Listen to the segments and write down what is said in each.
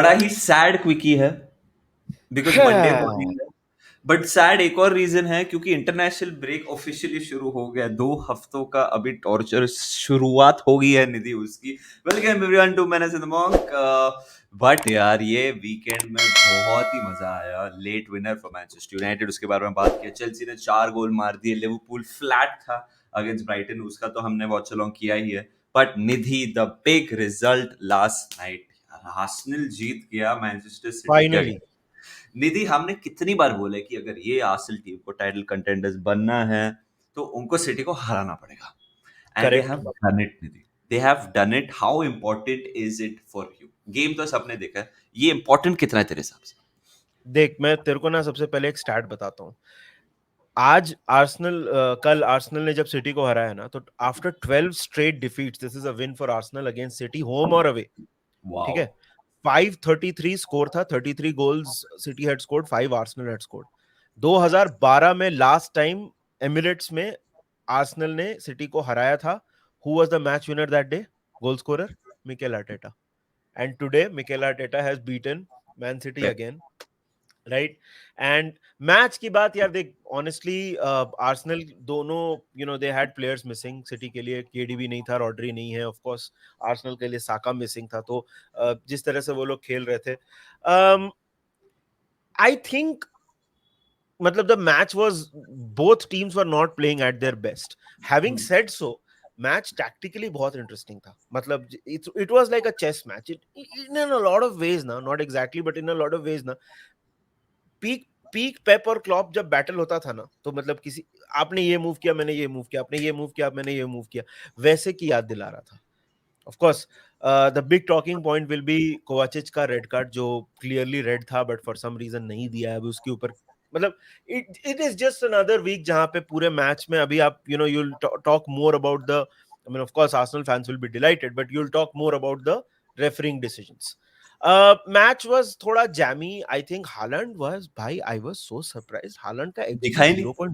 बड़ा ही sad quickie है because Monday morning है। बट सैड एक और रीजन है क्योंकि इंटरनेशनल ब्रेक ऑफिशियली शुरू हो गया, 2 हफ्तों का अभी टॉर्चर शुरुआत हो गई है निधि उसकी। Welcome everyone to manage in the morning. But यार ये वीकेंड में बहुत ही मजा आया, late winner for Manchester United, उसके बारे में बात किया। चेल्सी ने 4 गोल मार दिए, लिवरपूल फ्लैट था अगेंस्ट ब्राइटन, उसका तो हमने वॉच अलोंग किया ही है। But Nidhi the big result last night, Arsenal जीत गया मैनचेस्टर सिटी के फाइनली अगेंस्ट। निधि हमने कितनी बार बोला है कि अगर ये आर्सेनल टीम को टाइटल कंटेंडर्स बनना है तो उनको सिटी को हराना पड़ेगा, and they correct. Have done it Nidhi. They have done it. How important is it for you? Game तो सबने देखा है, ये इंपॉर्टेंट कितना है तेरे हिसाब से? देख, मैं तेरे को ना सबसे पहले एक स्टैट बताता हूँ। आज आर्सेनल कल आर्सेनल ने जब सिटी को हराया ना, तो after 12 straight defeats this is a win for Arsenal against city, home और अवे। ठीक वाओ। है, 533 स्कोर था, 33 goals city had scored, 5 Arsenal had scored. 2012 में लास्ट टाइम एमिरेट्स में आर्सेनल ने सिटी को हराया था। Who was the match winner that day? Goal scorer Mikel Arteta. And today Mikel Arteta has beaten man city again, right? And match की बात यार देख, ऑनेस्टली आर्सेनल दोनों they had players missing. City के लिए केडीबी नहीं था, Rodri नहीं है, ऑफ कोर्स आर्सेनल के लिए साका मिसिंग था। तो जिस तरह से वो लोग खेल रहे थे, आई थिंक मतलब the match was, both teams were not playing at their best. Having said so, match tactically बहुत इंटरेस्टिंग था। मतलब it was like a chess match in a lot of ways ना, not exactly but in a lot of ways ना। Peak peak Pep और Klopp जब battle होता था ना, तो मतलब किसी, आपने ये मूव किया, मैंने ये मूव किया, आपने ये मूव किया, मैंने ये मूव किया, वैसे की याद दिला रहा था। Of course the big talking point will be Kovacic का रेड कार्ड, जो क्लियरली रेड था बट फॉर सम रीजन नहीं दिया है अभी उसके ऊपर। मतलब it is just another week जहां पे पूरे मैच में अभी आप you will talk more about the, I mean of course Arsenal fans will be delighted, but you will talk more about the refereeing decisions. Match was थोड़ा Jamie. I think Haaland was, भाई I was so surprised, Haaland का xG दिखाई नहीं,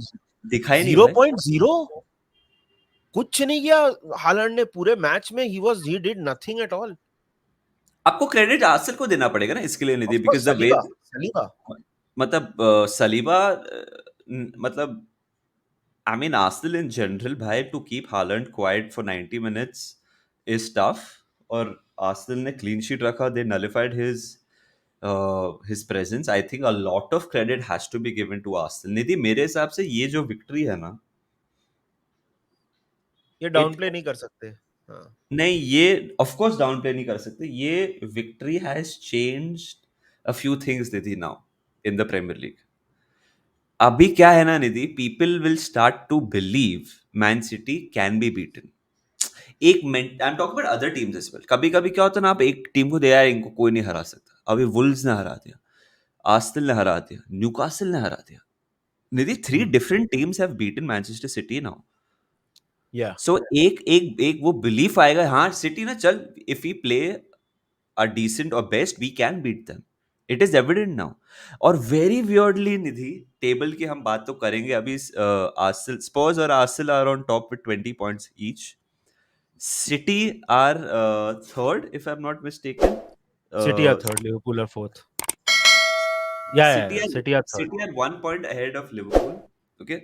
दिखाई नहीं भाई। 0.0, कुछ नहीं किया हालैंड ने पूरे मैच में। He did nothing at all. आपको क्रेडिट आर्सेनल को देना पड़ेगा ना इसके लिए Nidhi, of course because the way, Saliba, Saliba. मतलब सलीबा, मतलब I mean, Arsenal in general, भाई, to keep Haaland quiet for 90 minutes is tough. और Arsenal ने clean sheet रखा, they nullified his presence. I think a lot of credit has to be given to Arsenal. निधि, मेरे हिसाब से ये जो victory है ना, ये डाउन it, प्ले नहीं कर सकते। हाँ, नहीं, ये of course down play नहीं कर सकते। ये victory has changed a few things Nidhi now in the Premier League. अभी क्या है ना निधि, people will start to believe Man City can be beaten. एक minute, I am talking about other teams as well. कभी कभी क्या होता है ना, आप एक टीम को दे यार इनको कोई नहीं हरा सकता, अभी वुल्व्स ने हरा दिया, आर्सेनल ने हरा दिया, न्यूकासल ने हरा दिया। निधि, 3 different teams have beaten Manchester city now. या सो एक एक एक वो बिलीफ आएगा, हाँ सिटी ना, चल, if we play a decent और best we can beat them. It is evident now. और वेरी वियर्डली निधि, टेबल की हम बात तो करेंगे अभी, आर्सेनल, स्पर्स और Arsenal are on top with 20 points each. City are third, if I'm not mistaken. City are Uh, third, Liverpool are fourth. या City are third. City are 1 point ahead of Liverpool. Okay.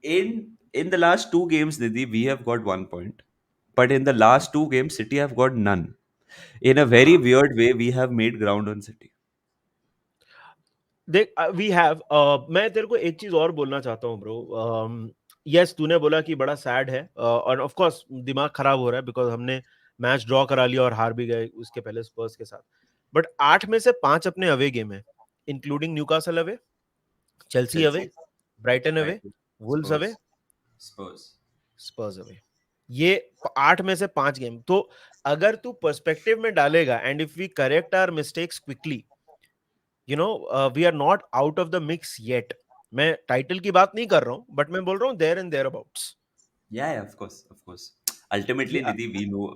In the last 2 games, Nidhi, we have got 1 point, but in the last 2 games, City have got none. In a very हाँ, weird way, we have made ground on City. देख, we have, मैं तेरे को एक चीज और बोलना चाहता हूँ ब्रो। यस, तूने बोला कि बड़ा सैड है, और ऑफ कोर्स दिमाग खराब हो रहा है बिकॉज हमने मैच ड्रॉ करा लिया और हार भी गए उसके पहले स्पर्स के साथ। बट 8 में से 5 अपने अवे गेम है, including Newcastle away, Chelsea away, Chelsea, Brighton away, Brighton, Wolves away, Spurs. Spurs away. ये 8 में से 5 गेम। तो अगर तू पर्सपेक्टिव में डालेगा, and if we correct our mistakes quickly, we are not out of the mix yet. मैं title की बात नहीं कर रहा हूं, बट मैं बोल रहा हूं there and thereabouts. Yeah, of course, of course. Ultimately, Nidhi, we know,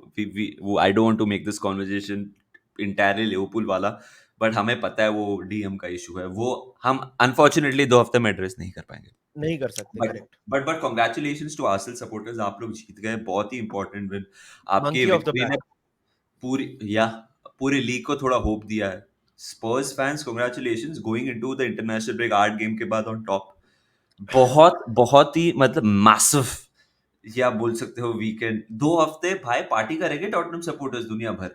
I don't want to make this conversation entirely Liverpool वाला, but हमें पता है वो डीएम का इशू है, वो हम अनफॉर्चुनेटली 2 हफ्ते में एड्रेस नहीं कर पाएंगे। नहीं कर सकते, but correct. But congratulations to Arsenal supporters, आप लोग जीत गए, बहुत ही इंपॉर्टेंट विन। आपकी मंकी ऑफ द विक्ट्री ने पैक। पूरी, या पूरे लीग को थोड़ा होप दिया है। Spurs fans congratulations going into the international break 8 game के बाद ऑन टॉप। बहुत बहुत ही मतलब मैसिव, या आप बोल सकते हो वीकेंड। 2 हफ्ते भाई पार्टी करेंगे टॉटनहम सपोर्टर्स दुनिया भर, ये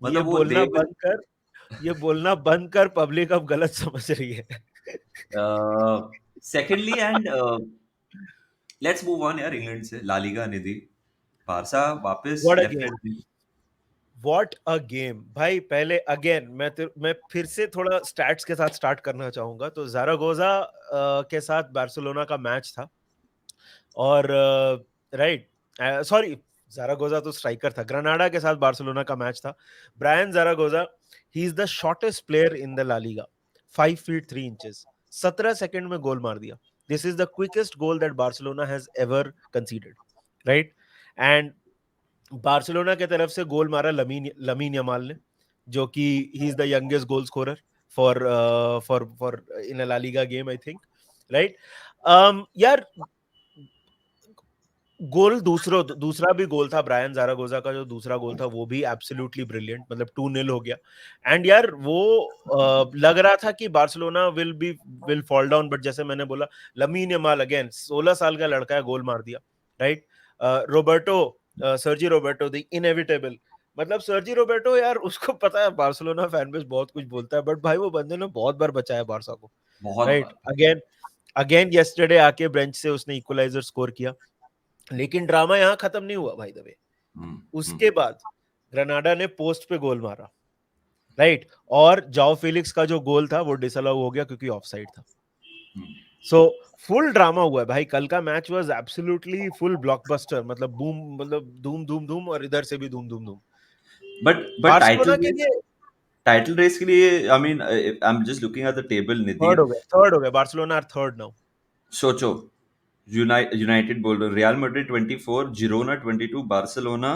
मतलब वो बोलना दे बंद कर, ये बोलना बंद कर, पब्लिक अब गलत समझ रही है। Secondly and let's move on यार इंग्लैंड से, ला लीगा निधि, बारसा वापस what a left game, hand. What a game भाई। पहले अगेन मैं फिर से थोड़ा स्टैट्स के साथ स्टार्ट करना चाहूंगा। तो ज़ारागोजा के साथ बार्सिलोना का मैच था, और राइट, सॉरी, ज़ारागोजा तो स्ट्राइकर था। ग्रनाडा के साथ बार्सिलोना का मैच था। Brian Zaragoza, he is the shortest player in the La Liga, 5 feet 3 inches, 17 second में गोल मार दिया। This is the quickest goal that Barcelona has ever considered, right. And Barcelona के तरफ से गोल मारा लमीन लमीन यमाल ने, जो कि he is the youngest goal scorer for for in a La Liga game, I think, right. यार, goal दूसरा भी गोल था ब्रायन ज़ारागोजा का, जो दूसरा गोल था वो भी एब्सोल्युटली ब्रिलियंट, मतलब 2-0 हो गया। एंड यार वो लग रहा था कि Barcelona will fall down, but जैसे मैंने बोला, लमीन यमाल अगेन 16 साल का लड़का है, गोल मार दिया, right. Roberto, Sergi Roberto the inevitable, मतलब सर्जी रोबर्टो यार, उसको पता है बार्सिलोना फैन बेस बहुत कुछ बोलता है, बट भाई वो बंदे ने बहुत बार बचाया बारसा को, बहुत राइट। बार। अगेन अगेन यस्टरडे आके बेंच से उसने इक्वलाइजर स्कोर किया। लेकिन ड्रामा यहाँ खत्म नहीं हुआ भाई दबे। हम्म, हम्म, उसके बाद ग्रेनाडा ने पोस्ट पे गोल मारा, राइट, और जाओ फिलिक्स का जो गोल था वो डिसअलाउ हो गया क्योंकि ऑफसाइड था। हम्म। सो फुल ड्रामा हुआ है भाई, कल का match was absolutely full blockbuster, मतलब बूम, मतलब धूम धूम धूम, और इधर से भी धूम धूम धूम। बट बार्सिलोना के लिए टाइटल रेस के लिए, I mean I am just looking at the table Nidhi. Third हो गए बार्सिलोना, आर थर्ड नाउ। सोचो, यूनाइटेड बोल रहे हो, Real Madrid 24, Girona 22, Barcelona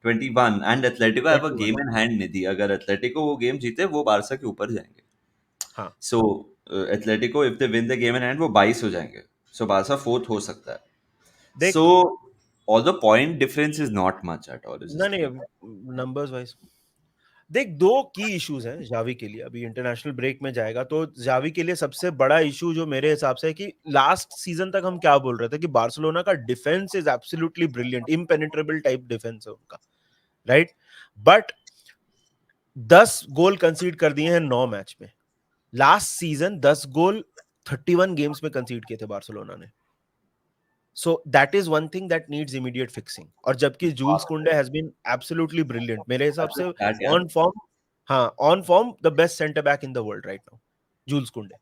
21 and Atletico have a 21, game in hand Nidhi. अगर एथलेटिको वो गेम जीते वो बारसा के ऊपर जाएंगे। हाँ। So Atletico if they win the game in hand वो 22 हो जाएंगे। सो बारसा फोर्थ हो सकता है। देख, सो although point difference is not much at all, is नहीं जस्ट नहीं, नंबर्स वाइज देख, दो की इश्यूज हैं जावी के लिए। अभी इंटरनेशनल ब्रेक में जाएगा तो जावी के लिए सबसे बड़ा इशू जो मेरे हिसाब से है कि लास्ट सीजन तक हम क्या बोल रहे थे कि बार्सिलोना का defence is absolutely brilliant, impenetrable type defence है उनका, राइट। बट 10 गोल कंसीड कर दिए हैं 9 मैच में। लास्ट सीजन 10 गोल 31 गेम्स में कंसीड किए थे बार्सिलोना ने। So that is one thing that needs immediate fixing. और जबकि जूल्स कुंडे हैज बीन एब्सोल्युटली ब्रिलियंट मेरे हिसाब से, यार। ऑन फॉर्म, हाँ, on form the best centre back in the world right now, Jules Kounde.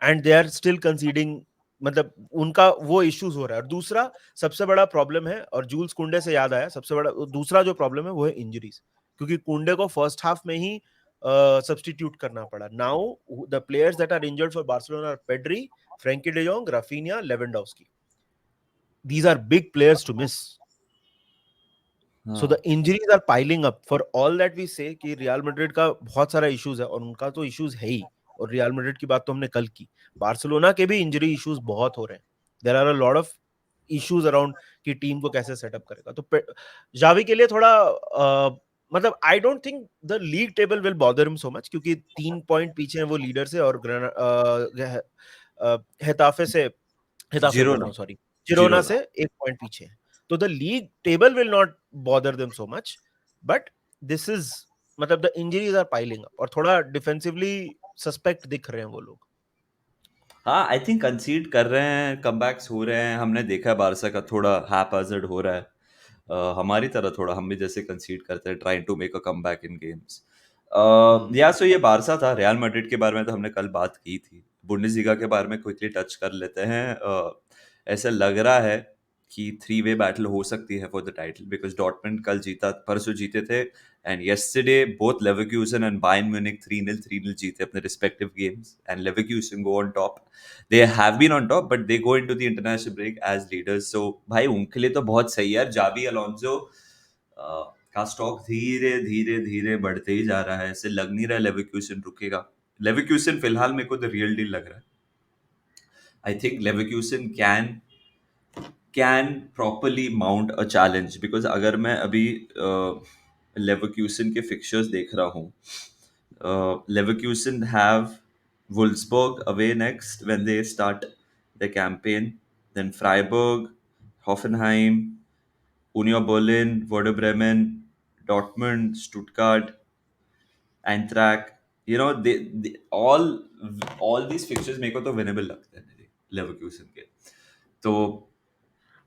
And they are still conceding, मतलब उनका वो इश्यूज हो रहा है। और दूसरा सबसे बड़ा प्रॉब्लम है, और जूल्स कुंडे से याद आया, सबसे बड़ा दूसरा जो प्रॉब्लम है वो है इंजरीज, क्योंकि कुंडे को फर्स्ट हाफ में ही सब्स्टिट्यूट करना पड़ा। Now the players that are injured for Barcelona are Pedri, Frenkie de Jong, Raphinha, Lewandowski. These are big players to miss. So the हाँ। injuries are piling up. For all that we say कि real Madrid का बहुत सारा issues है, और उनका तो issues है ही, और रियल मैड्रिड की बात तो हमने कल की, बार्सिलोना के भी इंजरी इश्यूज बहुत हो रहे हैं। There are a lot of issues around कि टीम को कैसे सेटअप करेगा। तो जावी के लिए थोड़ा मतलब I don't think the league table will bother him so much, क्योंकि 3 पॉइंट पीछे हैं वो लीडर से, और हेताफे से, हेताफे बोल रहा जिरोना। हूँ, सॉरी, जिरोना जिरोना। से 1 पॉइंट पीछे है। तो the league table will not bother them so much, but this is, मतलब the injuries are piling up, और थोड़ा डिफेंसिवली सस्पेक्ट दिख रहे हैं वो लोग। हाँ, आई थिंक कंसीड कर रहे हैं, कमबैक्स हो रहे हैं, हमने देखा है बारसा का थोड़ा हैपहैज़र्ड हो रहा है। हमारी तरह थोड़ा हम भी जैसे कंसीड करते हैं, trying to make a comeback in games. या सो ये बारसा था। रियल मैड्रिड के बारे में तो हमने कल बात की थी। बुंडेसलीगा के बारे में क्विकली टच कर लेते हैं। ऐसा लग रहा है कि 3 वे बैटल हो सकती है for the title, because Dortmund कल जीता, परसों जीते थे, and yesterday both Leverkusen and Bayern Munich 3-0 जीते अपने respective games, and Leverkusen go on top. They have been on top, but they go into the international break as leaders. So भाई उनके लिए तो बहुत सही है यार। जाबी अलोंसो का स्टॉक धीरे धीरे धीरे बढ़ते ही जा रहा है। ऐसे लग नहीं रहा है लेवरक्यूसन रुकेगा। लेवरक्यूसन फिलहाल मेरे को द रियल डील लग रहा है। I think Leverkusen can properly mount a challenge, because अगर मैं अभी लेवरक्यूसन के फिक्चर्स देख रहा हूँ. Leverkusen have Wolfsburg away next when they start the campaign. Then Freiburg, Hoffenheim, Union Berlin, Werder Bremen, Dortmund, Stuttgart, Eintracht. You know, they all these fixtures मेरे को तो winnable लगते हैं लेवरक्यूसन के. तो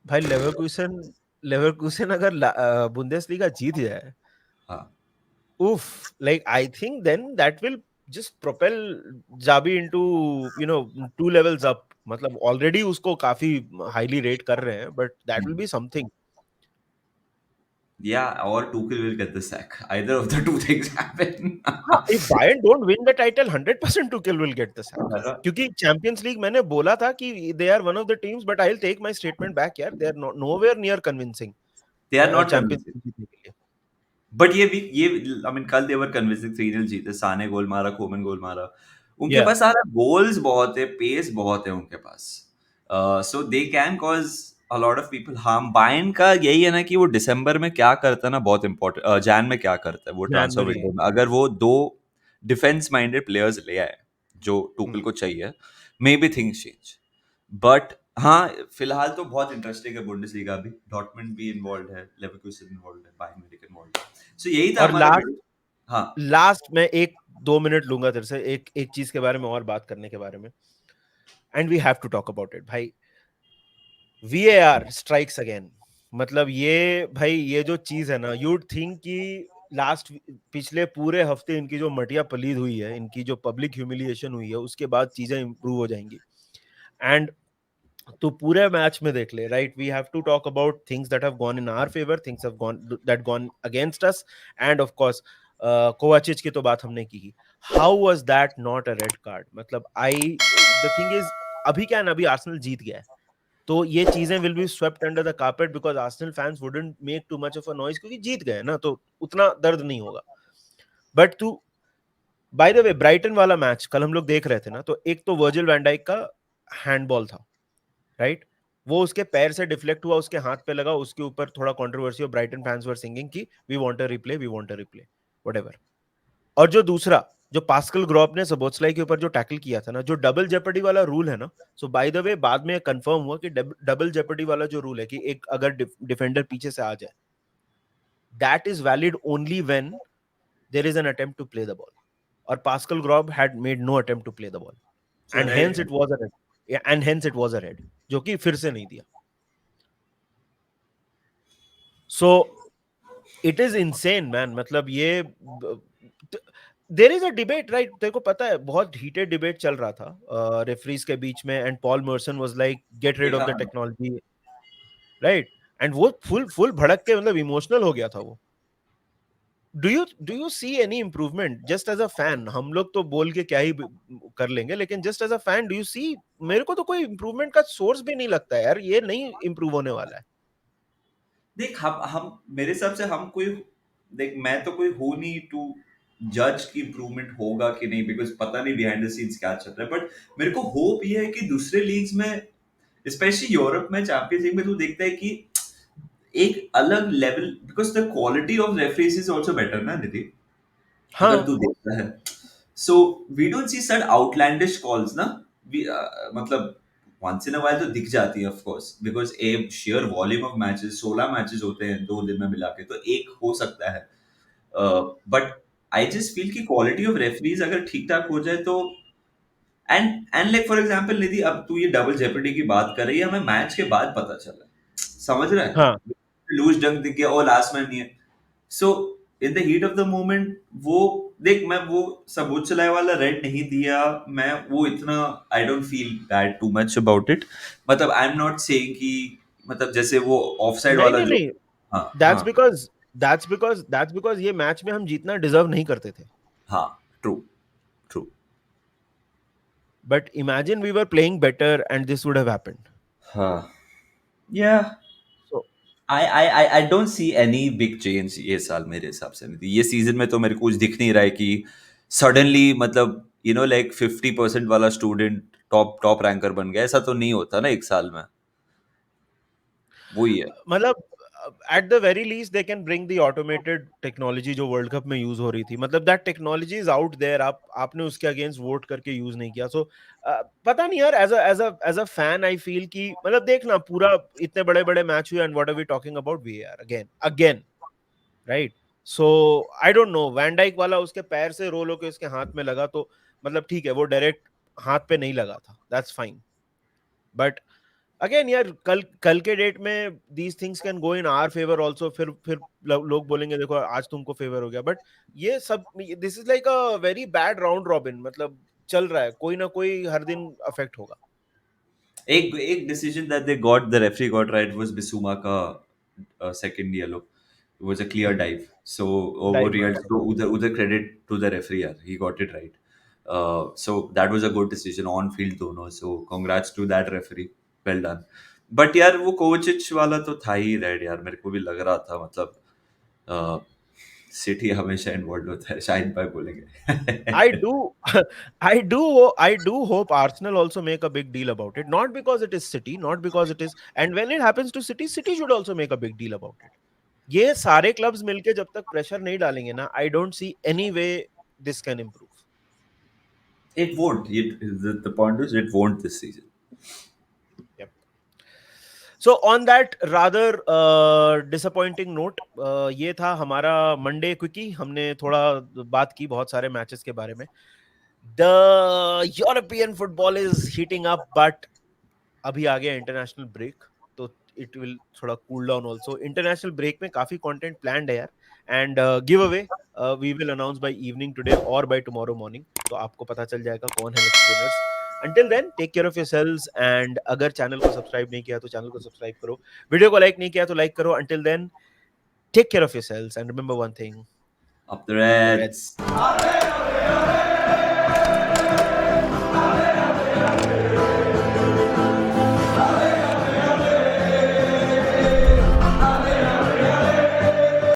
भाई लेवरकुसन लेवरकुसन अगर बुंदेसलीगा जीत जाए, हाँ, oof, like I think then that will just propel Jabi into, you know, 2 levels up. मतलब already उसको काफी highly rate कर रहे हैं, but that will be something. yeah, or Tuchel will get the sack. Either of the two things happen. हाँ, if Bayern don't win the title, 100% Tuchel will get the sack. है ना? क्योंकि champions league मैंने बोला था कि they are one of the teams, but I'll take my statement back यार, they are nowhere near convincing They are not champions convincing. League जीतने के लिए. बट ये आई मीन कल देवर कन्विंसिंग 3-0 जीते. साने गोल मारा, कोमन गोल मारा. उनके Yeah, पास सारा गोल्स बहुत है, पेस बहुत है उनके पास. So they can cause a lot of people harm. Bayern का यही है ना कि वो दिसंबर में क्या करता है ना, बहुत इंपॉर्टेंट. जैन में क्या करता है वो ट्रांसफर January. विंडो में, अगर वो दो डिफेंस माइंडेड प्लेयर्स ले आए जो टूकल को चाहिए, may be things change. But हाँ, फिलहाल तो बहुत इंटरेस्टिंग है बुंडेसलीगा भी. डॉर्टमुंड भी इन्वॉल्व है, लेवरकुसन इन्वॉल्व है, बायर्न म्यूनिख इन्वॉल्व है. सो यही था और हमारा वीडियो. हाँ, लास्ट में 1-2 मिनट लूंगा तेरे से एक एक चीज के बारे में और बात करने के बारे में, and we have to talk about it भाई. VAR strikes again. मतलब ये भाई, ये जो चीज है ना, यूड थिंक कि लास्ट पिछले पूरे हफ्ते इनकी जो मटिया पलीद हुई है, इनकी जो पब्लिक ह्यूमिलिएशन हुई है, उसके बाद चीजें इंप्रूव हो जाएंगी. एंड तो पूरे मैच में देख ले, right, we have to talk about things that have gone in our favour, things have gone against us, and of course Kovacic की तो बात हमने की. How was that not a red card? मतलब आई द थिंग इज, अभी क्या है ना, अभी आर्सेनल जीत गया है, तो ये चीजें will be swept under the carpet because Arsenal fans wouldn't make too much of a noise, क्योंकि जीत गए ना, तो उतना दर्द नहीं होगा. बट तू, बाय द वे, ब्राइटन वाला मैच कल हम लोग देख रहे थे ना, तो एक तो वर्जिल वैन डाइक का हैंडबॉल था, राइट, वो उसके पैर से डिफ्लेक्ट हुआ, उसके हाथ पे लगा, उसके ऊपर थोड़ा कंट्रोवर्सी और ब्राइटन फैंस वर सिंगिंग कि we want a replay, we want a replay, whatever. और जो दूसरा, जो पास्कल ग्रॉप ने सबोत्सलाई के ऊपर जो टैकल किया था ना, जो डबल जेपर्डी वाला रूल है ना, सो बाय द वे बाद में कंफर्म हुआ कि डबल जेपर्डी वाला जो रूल है कि एक अगर डिफेंडर पीछे से आ जाए, that is valid only when there is an attempt to play the ball, और Pascal Gross had made no attempt to play the ball, so and red. Hence it was a red, and hence it was a red, जो कि फिर से नहीं दिया. So it is insane man. मतलब ये there is a debate, right, तेरे को पता है बहुत हीटेड डिबेट चल रहा था रेफरीज के बीच में, and Paul Merson was like get rid of देखा द मैंने. टेक्नोलॉजी, राइट, एंड वो फुल फुल भड़क के, मतलब इमोशनल हो गया था वो. Do you see any improvement just as a fan? हम लोग तो बोल के क्या ही कर लेंगे, लेकिन just as a fan do you see? मेरे को तो कोई इंप्रूवमेंट का सोर्स भी नहीं लगता है यार, ये नहीं इंप्रूव होने वाला है. देख, हम मेरे हिसाब से हम कोई, देख मैं तो कोई हूँ नहीं टू जज की इम्प्रूवमेंट होगा कि नहीं, बिकॉज पता नहीं बिहाइंड द सीन्स क्या चल रहा है. बट मेरे को होप ये है कि दूसरे लीग्स में, स्पेशली यूरोप में, चैंपियंस लीग में तू देखता है कि एक अलग level, because the quality of referees is also better ना निधि, अगर हाँ, तू देखता है. So we don't see such outlandish calls ना. मतलब वंस इन अ वाइल तो दिख जाती है of course, because A share volume of matches, 16 matches होते हैं 2 दिन में मिला के, तो एक हो सकता है. बट आई जस्ट फील कि क्वालिटी ऑफ रेफरीज अगर ठीक ठाक हो जाए तो, एंड लाइक फॉर एग्जांपल निधि, अब तू ये डबल जेपटी की बात कर रही है, हमें मैच के बाद पता चला, समझ रहा है, हाँ. लूज डंक दिख गया, ओ लास्ट मैन नहीं है. So in the heat of the moment वो, देख मैं वो सबूत चलाए वाला रेड नहीं दिया, मैं वो इतना, I don't feel bad too much about it. मतलब आई एम नॉट सेइंग कि, मतलब जैसे वो ऑफसाइड नहीं वाला नहीं जो. नहीं, हाँ, दैट्स हाँ, बिकॉज दैट्स बिकॉज ये मैच में हम जीतना डिजर्व नहीं करते थे. हाँ, true, true. But imagine we were playing better and this would have happened. हाँ, yeah so I don't see any big change ये साल मेरे हिसाब से नहीं. ये सीजन में तो मेरे को कुछ दिख नहीं रहा है कि सडनली, मतलब लाइक 50% वाला स्टूडेंट टॉप टॉप रैंकर बन गया. ऐसा तो नहीं होता ना एक साल में. वही है. मतलब at the very least they can bring the automated technology जो वर्ल्ड कप में यूज हो रही थी. मतलब that technology is out there. आपने उसके अगेंस्ट वोट करके यूज नहीं किया. So पता नहीं यार, as a fan I feel कि मतलब देखना पूरा इतने बड़े बड़े मैच हुए and what are we talking about VAR again right. So I don't know, Van Dijk वाला उसके पैर से रोल होके उसके हाथ में लगा तो मतलब ठीक है, वो डायरेक्ट हाथ पे नहीं लगा था, that's fine. But अगेन यार, कल के डेट में these things can go in our favour also. फिर लोग बोलेंगे देखो आज तुमको फेवर हो गया. बट ये सब, this is like a very bad round robin. मतलब चल रहा है, कोई ना कोई हर दिन अफेक्ट होगा. एक decision that they got, the referee got right, was Bissouma का second yellow. It was a clear dive. So वो डाइव रियल मारा. तो उधर credit to the referee यार, he got it right. So that was a good decision on field दोनों. So congrats to that referee, well done. But यार वो कोचिच वाला तो था ही रेड यार, मेरे को भी लग रहा था. मतलब सिटी हमेशा इन्वॉल्व होता है, शाहिद भाई बोलेंगे. I do, I do hope Arsenal also make a big deal about it. Not because it is City, not because it is, and when it happens to City, City should also make a big deal about it. ये सारे clubs मिलके जब तक pressure नहीं डालेंगे ना, I don't see any way this can improve. It won't. The point is, it won't this season. Yep. So on that rather disappointing note, ये था हमारा मंडे क्विकी. हमने थोड़ा बात की बहुत सारे मैचेस के बारे में. The European football is heating up, but अभी आ गया इंटरनेशनल ब्रेक, तो इट विल थोड़ा cool down also. International break में काफी कंटेंट प्लान्ड है यार. And give away we will announce by evening today और बाय टुमारो मॉर्निंग. तो आपको पता चल जाएगा कौन है lucky winners. Until then, take care of yourselves. And अगर चैनल को सब्सक्राइब नहीं किया तो चैनल को सब्सक्राइब करो. वीडियो को लाइक नहीं किया तो लाइक करो. Until then, take care of yourselves and remember one thing. Up the Up the Reds. Reds.